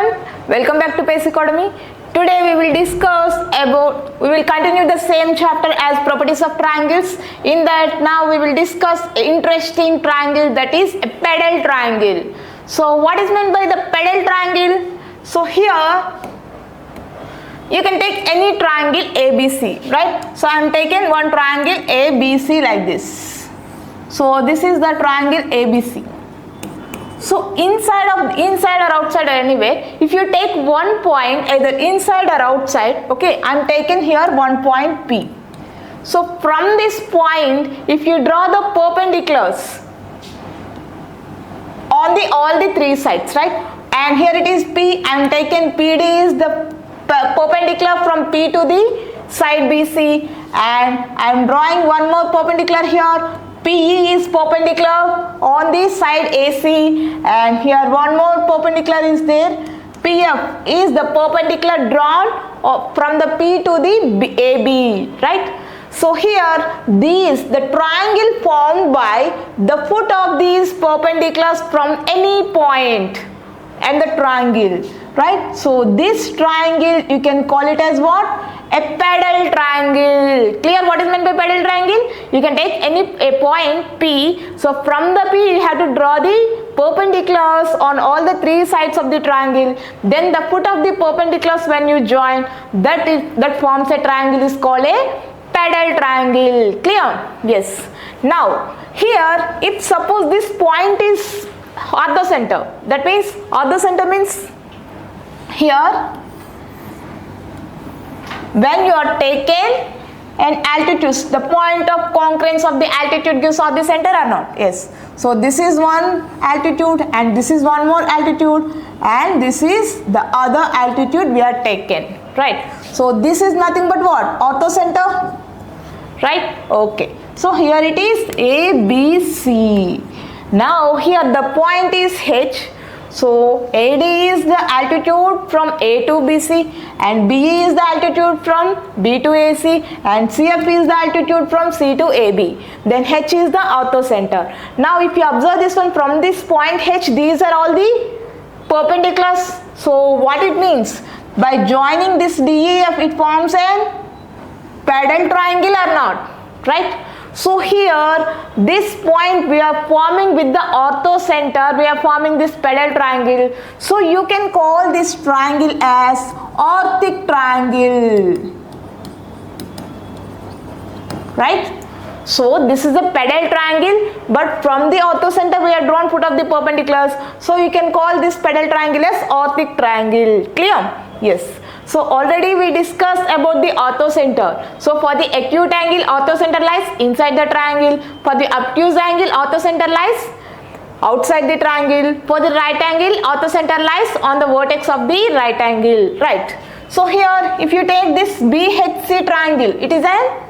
everyone, welcome back to PACE Academy. Today we will continue the same chapter as properties of triangles. In that now we will discuss interesting triangle, that is a pedal triangle. So what is meant by the pedal triangle? So here you can take any triangle ABC, right? So I am taking one triangle ABC like this. So this is the triangle ABC. So inside or outside anyway, if you take one point either inside or outside, okay, I am taking here one point P. So from this point, if you draw the perpendiculars on all the three sides, right? And here it is P, I am taking PD is the perpendicular from P to the side BC, and I am drawing one more perpendicular here. PE is perpendicular on the side AC, and here one more perpendicular is there. PF is the perpendicular drawn from the P to the AB, right? So here the triangle formed by the foot of these perpendiculars from any point and the triangle, right? So this triangle you can call it as what? A pedal triangle. Clear what is meant by pedal triangle? You can take a point P. So from the P you have to draw the perpendiculars on all the three sides of the triangle. Then the foot of the perpendiculars when you join, that forms a triangle is called a pedal triangle. Clear? Yes. Now here if suppose this point is orthocenter, that means orthocenter means here when you are taken an altitude, the point of concurrence of the altitude gives orthocenter or not? Yes. So this is one altitude and this is one more altitude and this is the other altitude we are taken, right? So this is nothing but what? Orthocenter, right? Okay. So here it is A, B, C. Now here the point is H. So AD is the altitude from A to BC and BE is the altitude from B to AC and CF is the altitude from C to AB. Then H is the orthocenter. Now if you observe this one from this point H, these are all the perpendiculars. So what it means? By joining this DEF it forms a pedal triangle or not, right? So here this point we are forming with the orthocenter, we are forming this pedal triangle. So you can call this triangle as orthic triangle, right? So this is a pedal triangle, but from the orthocenter we have drawn foot of the perpendiculars. So you can call this pedal triangle as orthic triangle. Clear? Yes. So already we discussed about the orthocenter. So for the acute angle, orthocenter lies inside the triangle. For the obtuse angle, orthocenter lies outside the triangle. For the right angle, orthocenter lies on the vertex of the right angle, right? So here if you take this BHC triangle, it is an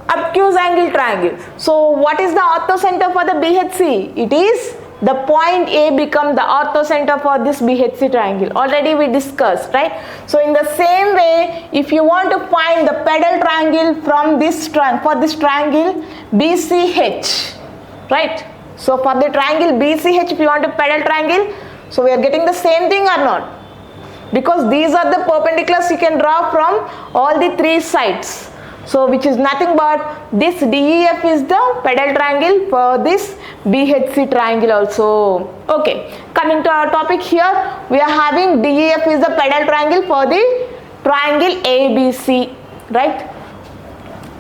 obtuse angle triangle. So what is the orthocenter for the BHC? It is the point A become the orthocenter for this BHC triangle. Already we discussed, right? So in the same way, if you want to find the pedal triangle from this for this triangle BCH, right? So for the triangle BCH, if you want a pedal triangle, so we are getting the same thing or not? Because these are the perpendiculars you can draw from all the three sides. So which is nothing but this DEF is the pedal triangle for this BHC triangle also. Okay, coming to our topic here, we are having DEF is the pedal triangle for the triangle ABC, right?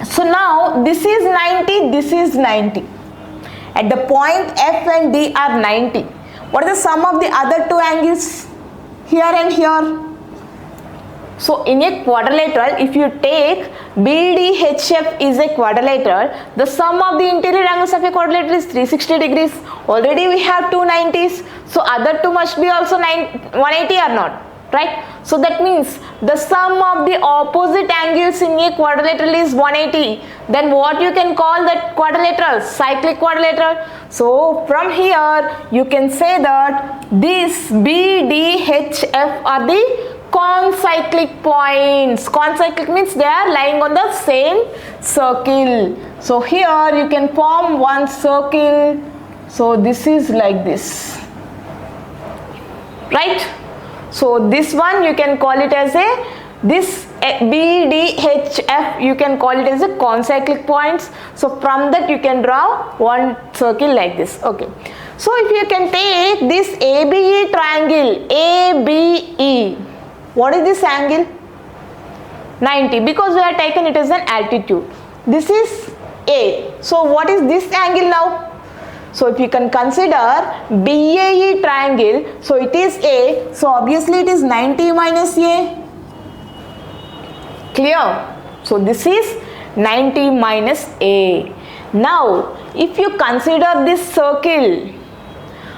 So now this is 90, this is 90. At the point F and D are 90. What is the sum of the other two angles here and here? So in a quadrilateral, if you take BDHF is a quadrilateral, the sum of the interior angles of a quadrilateral is 360 degrees. Already we have two 90s. So other two must be also 180 or not, right? So that means the sum of the opposite angles in a quadrilateral is 180. Then what you can call that quadrilateral? Cyclic quadrilateral. So from here you can say that this BDHF are the concyclic points. Concyclic means they are lying on the same circle. So here you can form one circle. So this is like this, right? So this one you can call it as this B, D, H, F, you can call it as a concyclic points. So from that you can draw one circle like this. Okay. So if you can take this ABE triangle, ABE, what is this angle? 90, because we have taken it as an altitude. This is A. So what is this angle now? So if you can consider BAE triangle, so it is A, so obviously it is 90 minus A. Clear? So this is 90 minus A. Now if you consider this circle,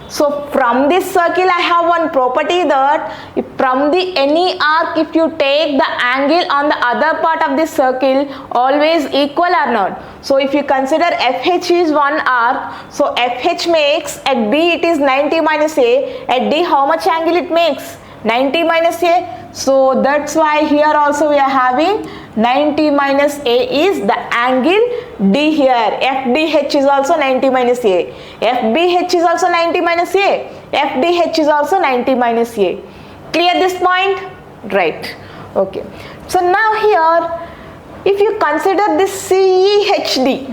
so from this circle I have one property that if from the any arc, if you take the angle on the other part of this circle always equal or not. So if you consider FH is one arc, so FH makes at B it is 90 minus A, at D how much angle it makes? 90 minus A. So that's why here also we are having 90 minus A is the angle D here. FDH is also 90 minus A. FBH is also 90 minus A. FDH is also 90 minus A. Clear this point? Right. Okay. So now here, if you consider this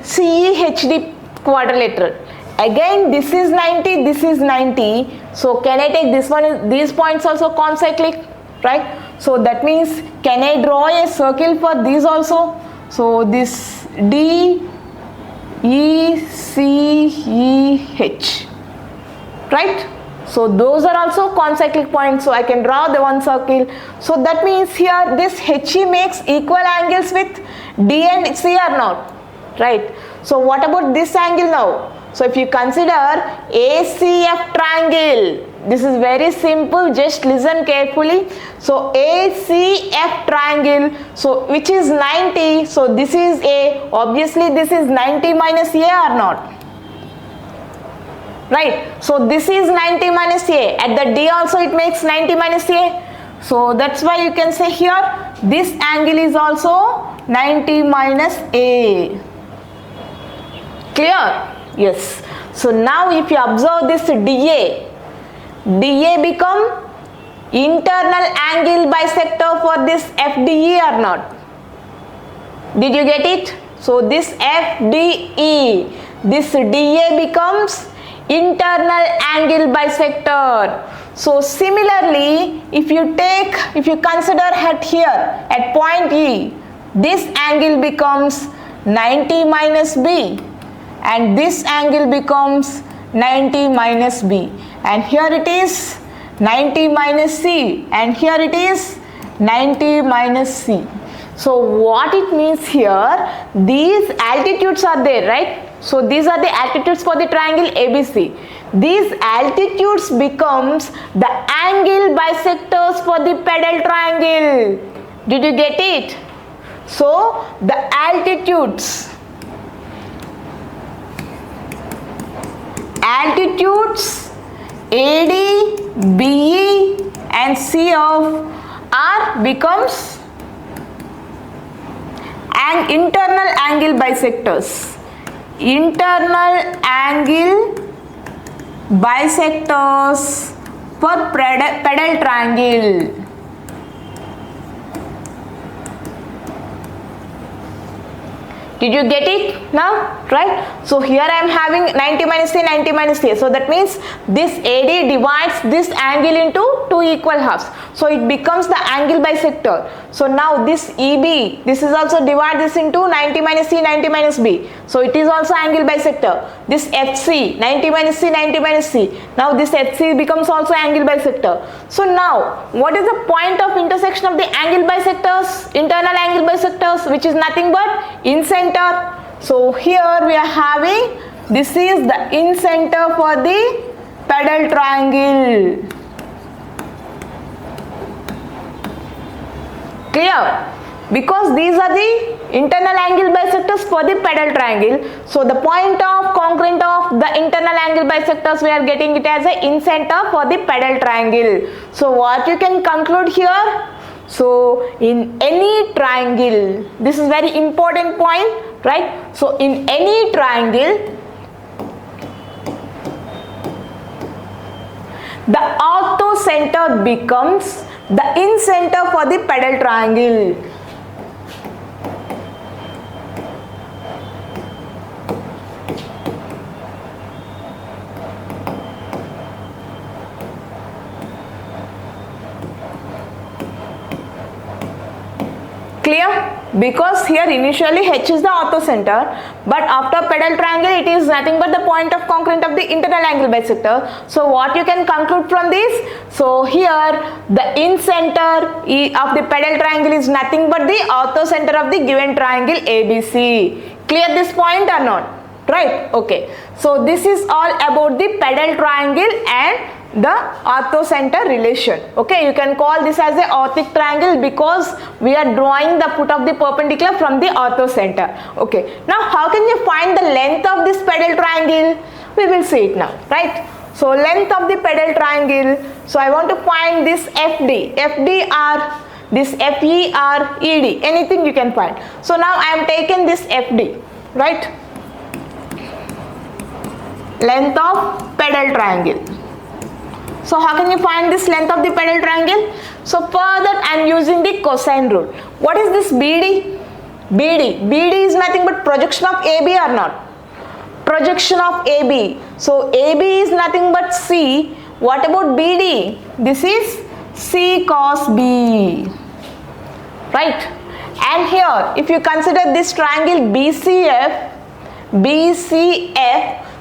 CEHD quadrilateral, again this is 90, this is 90. So can I take this one, these points also concyclic, right? So that means can I draw a circle for these also? So this D, E, C, E, H, right? So those are also concyclic points, so I can draw the one circle. So that means here this HE makes equal angles with D and C or not, right? So what about this angle now? So if you consider ACF triangle, this is very simple, just listen carefully. So ACF triangle, so which is 90, so this is A, obviously this is 90 minus A or not? Right, so this is 90 minus A, at the D also it makes 90 minus A. So that's why you can say here, this angle is also 90 minus A. Clear? Yes. So now if you observe this DA become internal angle bisector for this FDE or not? Did you get it? So this FDE, this DA becomes internal angle bisector. So similarly, if you consider at here at point E, this angle becomes 90 minus B. And this angle becomes 90 minus B, and here it is 90 minus C, and here it is 90 minus C. So what it means here, these altitudes are there, right? So these are the altitudes for the triangle ABC. These altitudes becomes the angle bisectors for the pedal triangle. Did you get it? So the altitudes AD, BE and C of R becomes an internal angle bisectors. Internal angle bisectors for pedal triangle. Did you get it now? Right? So here I am having 90 minus A, 90 minus A. So that means this AD divides this angle into two equal halves. So it becomes the angle bisector. So now this EB, this is also divide this into 90 minus C, 90 minus B. So it is also angle bisector. This FC, 90 minus C, 90 minus C. Now this FC becomes also angle bisector. So now what is the point of intersection of the angle bisectors, internal angle bisectors, which is nothing but in center. So here we are having, this is the in center for the pedal triangle. Clear? Because these are the internal angle bisectors for the pedal triangle. So the point of congruent of the internal angle bisectors, we are getting it as a in center for the pedal triangle. So what you can conclude here? So in any triangle, this is very important point, right? So in any triangle, the ortho center becomes the in center for the pedal triangle. Clear? Because here initially H is the orthocenter, but after pedal triangle it is nothing but the point of congruent of the internal angle bisector. So what you can conclude from this? So here the in center of the pedal triangle is nothing but the orthocenter of the given triangle ABC. Clear this point or not? Right? Okay. So this is all about the pedal triangle and the orthocenter relation. Okay, you can call this as a orthic triangle because we are drawing the foot of the perpendicular from the orthocenter. Okay, now how can you find the length of this pedal triangle? We will see it now, right? So length of the pedal triangle, so I want to find this FD or this FE or ED, anything you can find. So now I am taking this FD, right? Length of pedal triangle. So how can you find this length of the pedal triangle? So for that I am using the cosine rule. What is this BD? BD is nothing but projection of AB or not? Projection of AB. So AB is nothing but C. What about BD? This is C cos B. Right? And here if you consider this triangle BCF,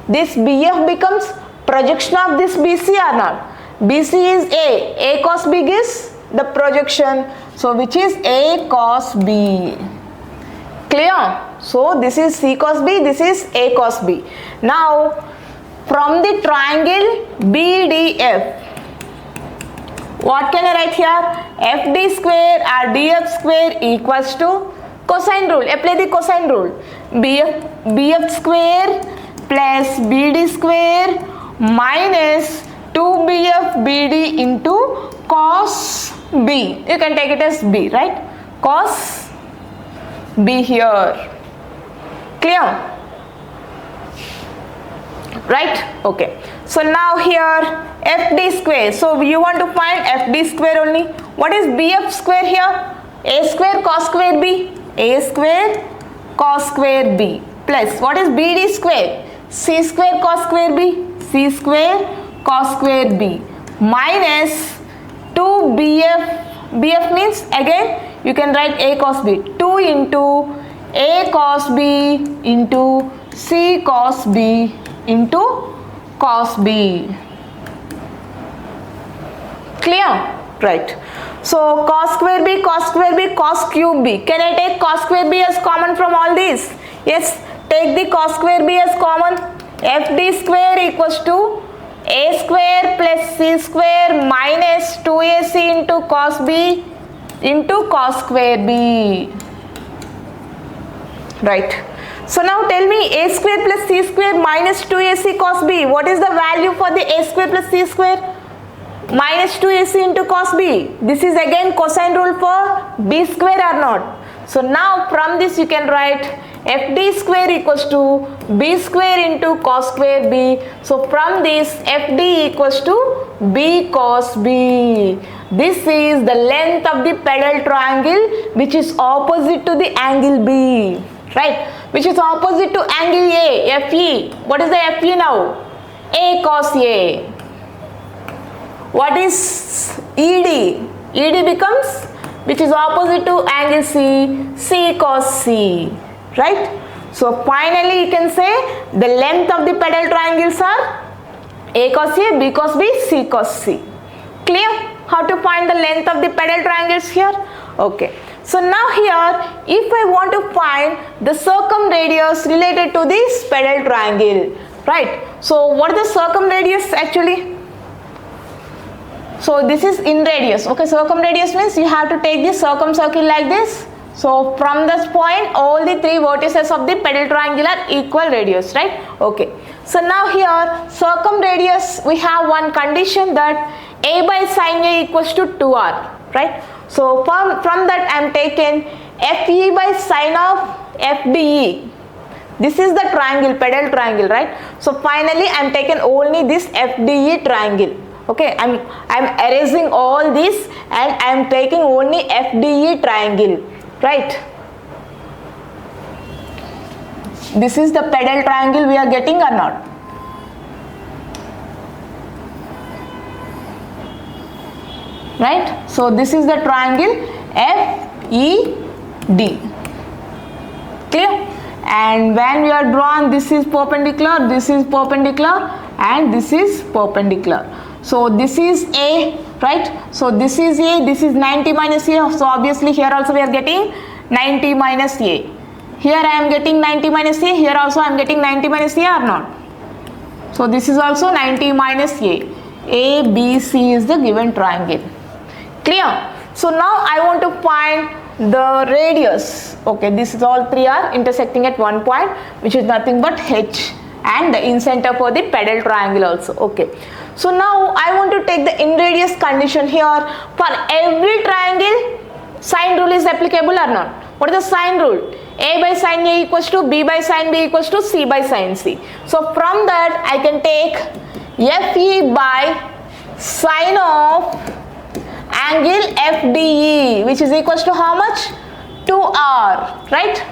this BF becomes projection of this BC or not? BC is A cos B is the projection, so which is A cos B. Clear? So this is C cos B, this is A cos B. Now from the triangle BDF, what can I write here? FD square or DF square equals to cosine rule. Apply the cosine rule. BF square plus BD square minus 2BF BD into cos B. You can take it as B, right? Cos B here. Clear? Right? Okay. So now here FD square. So you want to find FD square only. What is BF square here? A square cos square B. A square cos square B. Plus what is BD square? C square cos square B. C square cos square B minus 2BF. BF means again you can write A cos B. 2 into A cos B into C cos B into cos B. Clear? Right. So cos square B, cos square B, cos cube B. Can I take cos square B as common from all these? Yes. Take the cos square B as common. FD square equals to A square plus C square minus 2AC into cos B into cos square B. Right. So now tell me A square plus C square minus 2AC cos B. What is the value for the A square plus C square? Minus 2AC into cos B. This is again cosine rule for B square or not? So now from this you can write FD square equals to B square into cos square B. So from this FD equals to B cos B. This is the length of the pedal triangle which is opposite to the angle B. Right? Which is opposite to angle A, FE. What is the FE now? A cos A. What is ED? ED becomes which is opposite to angle C, C cos C. Right? So finally you can say the length of the pedal triangles are A cos A, B cos B, C cos C. Clear? How to find the length of the pedal triangles here? Okay. So now here if I want to find the circumradius related to this pedal triangle. Right? So what is the circumradius actually? So this is in radius. Okay, circumradius means you have to take the circumcircle like this. So from this point all the three vertices of the pedal triangle are equal radius, right? Okay. So now here circumradius we have one condition that A by sin A equals to 2R, right? So from that I am taking FE by sin of FDE. This is the triangle, pedal triangle, right? So finally I am taking only this FDE triangle. Okay, I'm erasing all this and I'm taking only FDE triangle, right? This is the pedal triangle we are getting or not? Right? So this is the triangle FED. Clear? And when we are drawn, this is perpendicular, and this is perpendicular. So this is A, right? So this is A, this is 90 minus A. So obviously here also we are getting 90 minus A. Here I am getting 90 minus A. Here also I am getting 90 minus A or not? So this is also 90 minus A. A, B, C is the given triangle. Clear? So now I want to find the radius. Okay, this is all three are intersecting at one point, which is nothing but H, and the incenter for the pedal triangle also. Okay, so now I want to take the in-radius condition here. For every triangle, sine rule is applicable or not? What is the sine rule? A by sine A equals to B by sine B equals to C by sine C. So from that I can take FE by sine of angle FDE, which is equals to how much? 2R, right?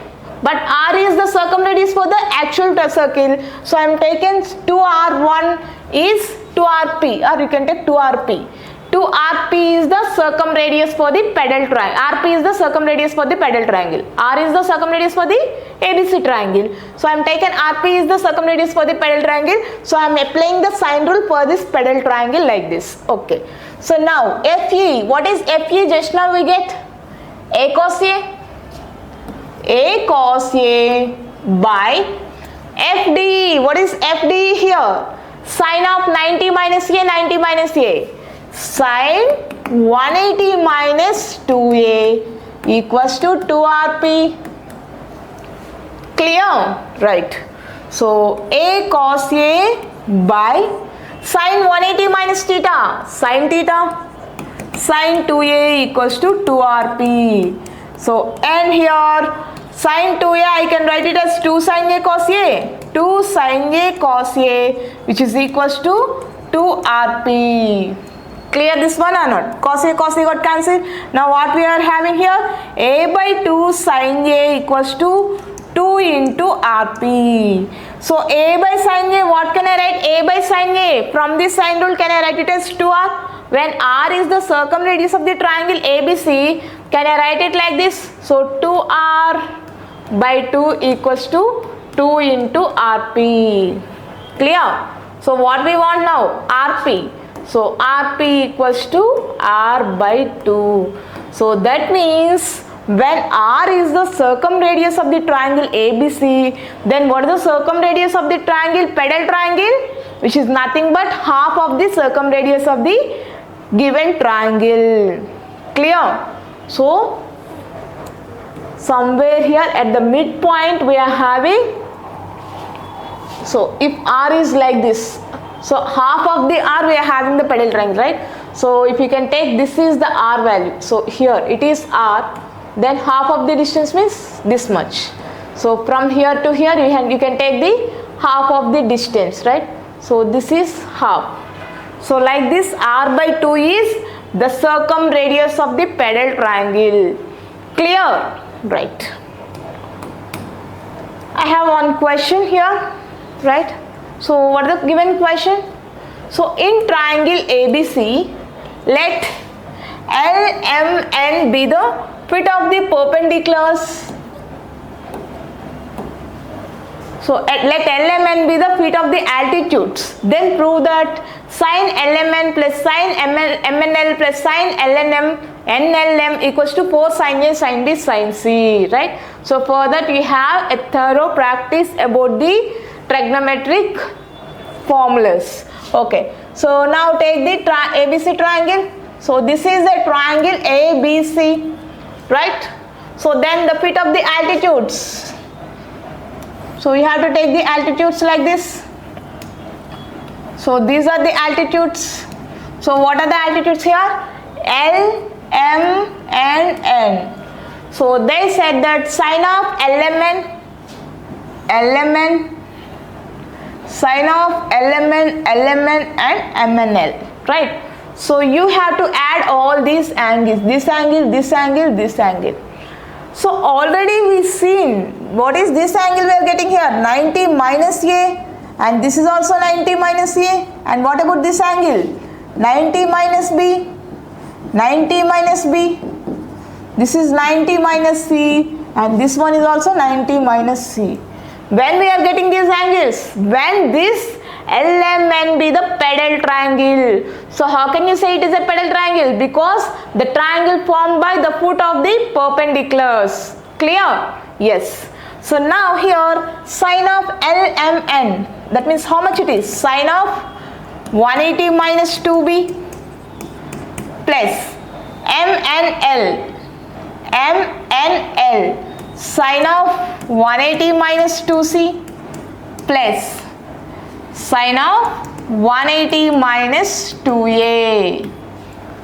But R is the circumradius for the actual circle. So I am taking 2R1 is 2RP, or you can take 2RP. 2RP is the circumradius for the pedal triangle. RP is the circumradius for the pedal triangle. R is the circumradius for the ABC triangle. So I am taking RP is the circumradius for the pedal triangle. So I am applying the sine rule for this pedal triangle like this. Okay. So now FE, what is FE? Just now we get A cos A. A cos A by FD. What is FD here? Sine of 90 minus A, 90 minus A. Sine 180 minus 2A equals to 2RP. Clear? Right. So A cos A by sine 180 minus theta, sine theta, sine 2A equals to 2RP. So and here sine 2A I can write it as 2 sine A cos A, 2 sine A cos A, which is equals to 2RP. Clear this one or not? Cos A got cancelled. Now what we are having here? A by 2 sine A equals to 2 into RP. So A by sine A, what can I write? A by sine A, from this sine rule can I write it as 2R? When R is the circumradius of the triangle ABC, can I write it like this? So 2R by 2 equals to 2 into RP. Clear? So what we want now? RP. So RP equals to R by 2. So that means when R is the circumradius of the triangle ABC, then what is the circumradius of the triangle pedal triangle? Which is nothing but half of the circumradius of the given triangle. Clear? So somewhere here at the midpoint we are having, so if R is like this, so half of the R we are having the pedal triangle, right? So if you can take, this is the R value, so here it is R, then half of the distance means this much. So from here to here you can take the half of the distance, right? So this is half. So like this, R by 2 is the circumradius of the pedal triangle. Clear? Right. I have one question here, right? So what is the given question? So in triangle ABC, let LMN be the fit of the perpendiculars. So let LMN be the feet of the altitudes. Then prove that sine LMN plus sine MNL plus sine LNM NLM equals to 4 sine A sine B sine C, right? So for that we have a thorough practice about the trigonometric formulas. Okay, so now take the ABC triangle. So this is the triangle ABC, right? So then the feet of the altitudes. So you have to take the altitudes like this. So these are the altitudes. So what are the altitudes here? L, M and N. So they said that sine of LMN, sine of LMN and MNL, right? So you have to add all these angles, this angle, this angle, this angle. So already we seen what is this angle we are getting here, 90 minus A, and this is also 90 minus A, and what about this angle, 90 minus B, 90 minus B, this is 90 minus C, and this one is also 90 minus C. When we are getting these angles, when this LMN be the pedal triangle. So how can you say it is a pedal triangle? Because the triangle formed by the foot of the perpendiculars. Clear? Yes. So now here sine of LMN, that means how much it is? Sine of 180 minus 2B plus MNL sine of 180 minus 2C plus sine of 180 minus 2A.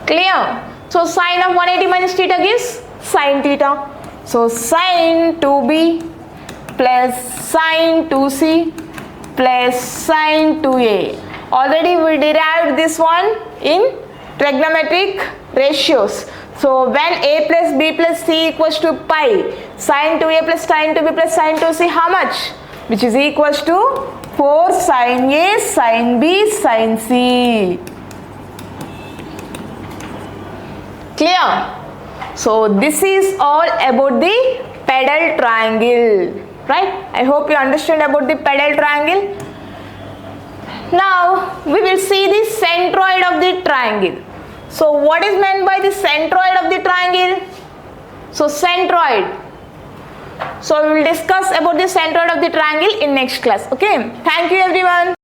Clear? So sine of 180 minus theta gives sine theta. So sine 2B plus sine 2C plus sine 2A. Already we derived this one in trigonometric ratios. So when A plus B plus C equals to pi, sine 2A plus sine 2B plus sine 2C, how much? Which is equals to 4 sine A, sine B, sine C. Clear? So this is all about the pedal triangle, right? I hope you understand about the pedal triangle. Now we will see the centroid of the triangle. So what is meant by the centroid of the triangle? So centroid. So we will discuss about the centroid of the triangle in next class. Okay. Thank you everyone.